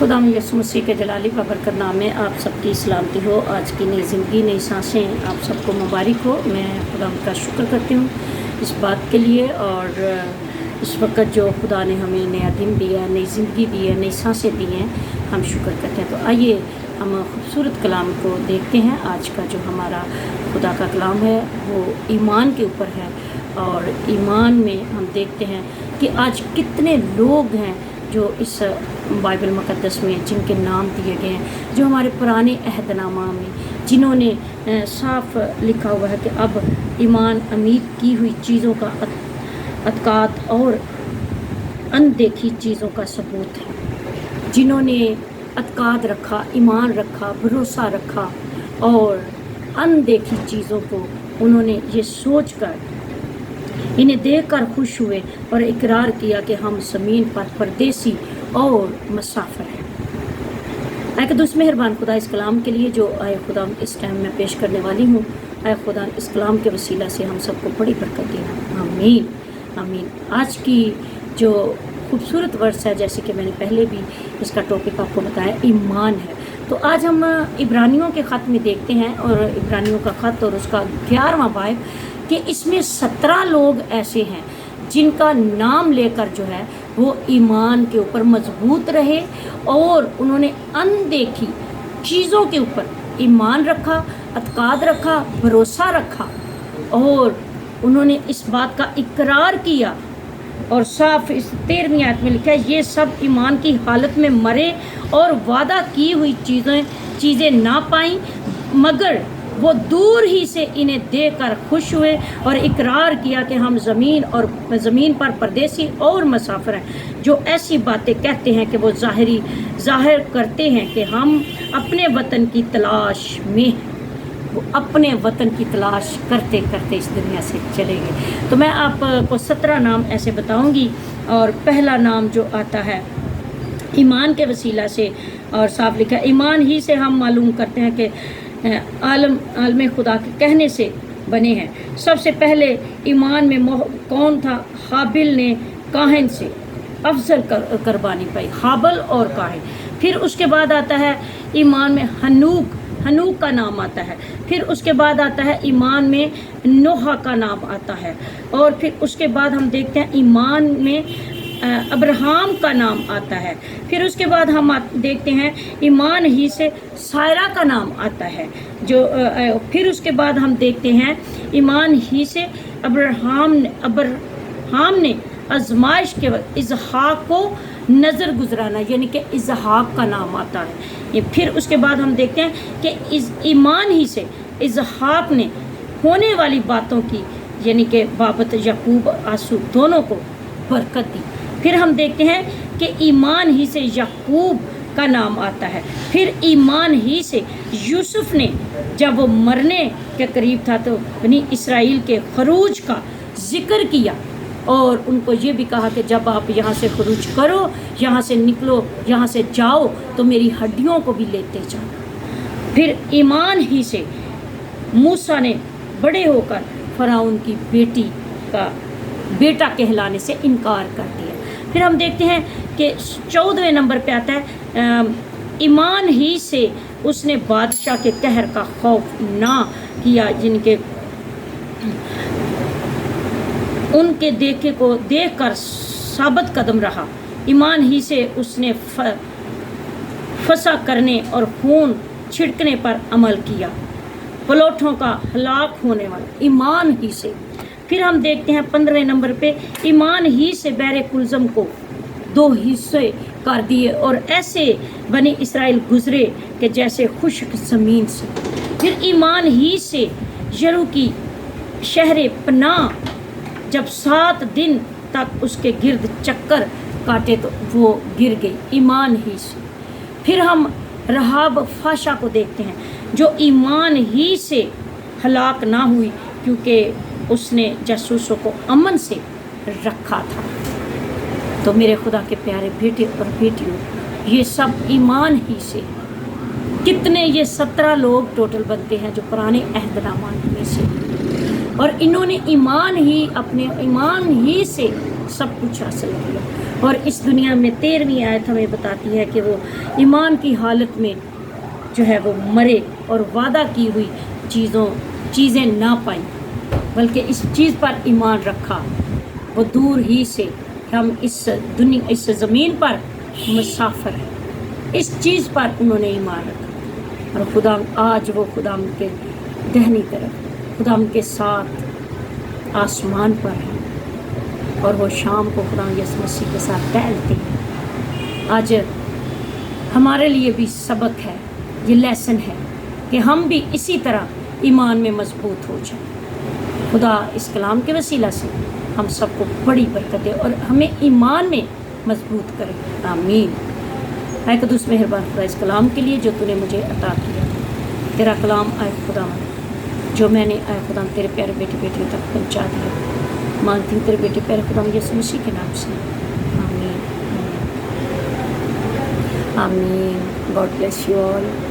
खुदा यसु मसीह के जलाली बरकत नाम में आप सबकी सलामती हो। आज की नई ज़िंदगी, नई सांसें आप सबको मुबारक हो। मैं खुदा का शुक्र करती हूँ इस बात के लिए, और इस वक्त जो खुदा ने हमें नया दिन दिया, नई ज़िंदगी दी है, नई सांसें दी हैं, हम शुक्र करते हैं। तो आइए हम खूबसूरत कलाम को देखते हैं। आज का जो हमारा खुदा का कलाम है वो ईमान के ऊपर है, और ईमान में हम देखते हैं कि आज कितने लोग हैं जो इस बाइबल मुक़द्दस में जिनके नाम दिए गए हैं, जो हमारे पुराने अहदनामा में जिन्होंने साफ लिखा हुआ है कि अब ईमान उम्मीद की हुई चीज़ों का अतकाद और अनदेखी चीज़ों का सबूत है। जिन्होंने अतकाद रखा, ईमान रखा, भरोसा रखा और अनदेखी चीज़ों को उन्होंने ये सोच कर, इन्हें देखकर खुश हुए और इकरार किया कि हम ज़मीन पर परदेसी और मुसाफिर हैं। ऐ दुस मेहरबान खुदा इस कलाम के लिए जो आए खुदा इस टाइम में पेश करने वाली हूँ, ऐ खुदा इस कलाम के वसीला से हम सबको बड़ी बरकत देना। आमीन आमीन। आज की जो खूबसूरत वर्स है, जैसे कि मैंने पहले भी इसका टॉपिक आपको बताया, ईमान है। तो आज हम इब्रानियों के ख़त में देखते हैं, और इब्रानियों का ख़त और उसका 11वां बाब कि इसमें 17 लोग ऐसे हैं जिनका नाम लेकर जो है वो ईमान के ऊपर मजबूत रहे, और उन्होंने अनदेखी चीज़ों के ऊपर ईमान रखा, अतकाद रखा, भरोसा रखा, और उन्होंने इस बात का इकरार किया। और साफ इस 13वीं आयत में लिखा है, ये सब ईमान की हालत में मरे और वादा की हुई चीज़ें ना पाईं, मगर वो दूर ही से इन्हें देखकर खुश हुए और इकरार किया कि हम ज़मीन पर परदेसी और मुसाफिर हैं। जो ऐसी बातें कहते हैं कि वो ज़ाहिर करते हैं कि हम अपने वतन की तलाश में, वो अपने वतन की तलाश करते करते इस दुनिया से चले गए। तो मैं आपको 17 नाम ऐसे बताऊंगी, और पहला नाम जो आता है ईमान के वसीला से, और साफ लिखा है, ईमान ही से हम मालूम करते हैं कि आलम खुदा के कहने से बने हैं। सबसे पहले ईमान में कौन था? हाबिल ने काहिन से अफजल कुर्बानी पाई, हाबल और काहिन। फिर उसके बाद आता है ईमान में हनूक का नाम आता है। फिर उसके बाद आता है ईमान में नोहा का नाम आता है। और फिर उसके बाद हम देखते हैं ईमान में अब्राहम का नाम आता है। फिर उसके बाद हम देखते हैं ईमान ही से सायरा का नाम आता है। फिर उसके बाद हम देखते हैं ईमान ही से अब्राहम ने आजमाइश के वक्त इसहाक को नज़र गुजराना, यानी कि इसहाक का नाम आता है। फिर उसके बाद हम देखते हैं कि ईमान ही से इसहाक ने होने वाली बातों की, यानी कि बाबत याकूब आसू दोनों को बरकत दी। फिर हम देखते हैं कि ईमान ही से याकूब का नाम आता है। फिर ईमान ही से यूसुफ ने, जब वो मरने के करीब था, तो बनी इसराइल के खरूज का जिक्र किया, और उनको ये भी कहा कि जब आप यहाँ से खरूज करो, यहाँ से निकलो, यहाँ से जाओ, तो मेरी हड्डियों को भी लेते जाओ। फिर ईमान ही से मूसा ने बड़े होकर फ़िरौन की बेटा कहलाने से इनकार कर दिया। फिर हम देखते हैं कि 14वें नंबर पे आता है, ईमान ही से उसने बादशाह के कहर का खौफ ना किया, जिनके उनके देखे को देखकर साबित कदम रहा। ईमान ही से उसने फसा करने और खून छिड़कने पर अमल किया, पलौठों का हलाक होने वाला, ईमान ही से। फिर हम देखते हैं 15वें नंबर पे, ईमान ही से बैरे कुलज़म को 2 हिस्से कर दिए, और ऐसे बनी इसराइल गुजरे कि जैसे खुश्क ज़मीन से। फिर ईमान ही से यरू की शहर पनाह जब 7 दिन तक उसके गिर्द चक्कर काटे तो वो गिर गई, ईमान ही से। फिर हम रहाब फाशा को देखते हैं, जो ईमान ही से हलाक ना हुई, क्योंकि उसने जासूसों को अमन से रखा था। तो मेरे खुदा के प्यारे बेटे और बेटियों, ये सब ईमान ही से। कितने ये 17 लोग टोटल बनते हैं जो पुराने अहदनामा में से, और इन्होंने अपने ईमान ही से सब कुछ हासिल किया। اور اس دنیا میں 13ویں آیت ہمیں بتاتی ہے کہ وہ ایمان کی حالت میں جو ہے وہ مرے اور وعدہ کی ہوئی چیزیں نہ پائیں، بلکہ اس چیز پر ایمان رکھا، وہ دور ہی سے کہ ہم اس زمین پر مسافر ہیں، اس چیز پر انہوں نے ایمان رکھا۔ اور خدا آج وہ خدا کے دہنی طرف خدا کے ساتھ آسمان پر ہے، اور وہ شام کو خدا یسوع مسیح کے ساتھ ٹہلتے ہیں۔ آج ہمارے لیے بھی سبق ہے، یہ لیسن ہے کہ ہم بھی اسی طرح ایمان میں مضبوط ہو جائیں۔ خدا اس کلام کے وسیلہ سے ہم سب کو بڑی برکت دے اور ہمیں ایمان میں مضبوط کرے، آمین۔ اے قدوس مہربان خدا، اس کلام کے لیے جو تو نے مجھے عطا کیا، تیرا کلام اے خدا جو میں نے اے خدا تیرے پیارے بیٹے بیٹیوں تک پہنچا دیا، مانگتی ہوں تیرے بیٹے پیارے خدا یسوع مسیح کے نام سے، آمین آمین۔ God bless you all.